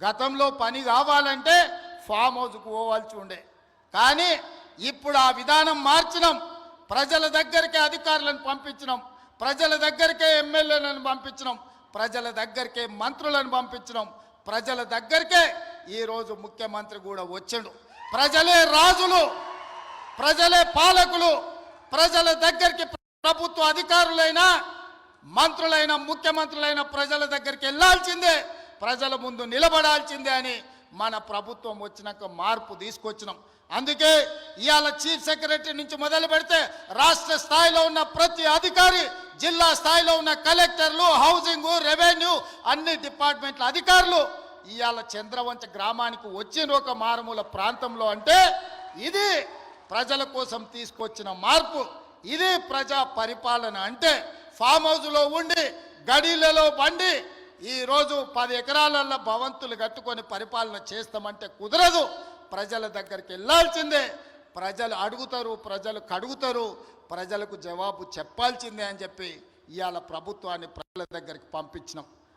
గతంలో పని కావాలంటే ఫామ్ హౌస్కు పోవాల్సి ఉండే, కానీ ఇప్పుడు ఆ విధానం మార్చినాం. ప్రజల దగ్గరికే అధికారులను పంపించినాం, ప్రజల దగ్గరికే ఎమ్మెల్యేలను పంపించినాం, ప్రజల దగ్గరికే మంత్రులను పంపించినాం, ప్రజల దగ్గరికే ఈరోజు ముఖ్యమంత్రి కూడా వచ్చాడు. ప్రజలే రాజులు, ప్రజలే పాలకులు. ప్రజల దగ్గరికి ప్రభుత్వ అధికారులైనా మంత్రులైన ముఖ్యమంత్రులైన ప్రజల దగ్గరికి వెళ్ళాల్సిందే, ప్రజల ముందు నిలబడాల్సిందే అని మన ప్రభుత్వం వచ్చినాక మార్పు తీసుకొచ్చినాం. అందుకే ఇవాళ చీఫ్ సెక్రటరీ నుంచి మొదలు పెడితే రాష్ట్ర స్థాయిలో ఉన్న ప్రతి అధికారి, జిల్లా స్థాయిలో ఉన్న కలెక్టర్లు, హౌసింగ్, రెవెన్యూ అన్ని డిపార్ట్మెంట్ల అధికారులు ఇవాళ చంద్రవంచ గ్రామానికి వచ్చిన ఒక మారుమూల ప్రాంతంలో అంటే ఇది ప్రజల కోసం తీసుకొచ్చిన మార్పు, ఇది ప్రజా పరిపాలన. అంటే ఫామ్ హౌస్లో ఉండి గడిలలో బండి ఈరోజు 10 ఎకరాలలో భవంతులు కట్టుకొని పరిపాలన చేస్తామంటే కుదరదు. ప్రజల దగ్గరికి వెళ్ళాల్సిందే, ప్రజలు అడుగుతారు, ప్రజలు కడుగుతారు, ప్రజలకు జవాబు చెప్పాల్సిందే అని చెప్పి ఇవాళ ప్రభుత్వాన్ని ప్రజల దగ్గరికి పంపించినాం.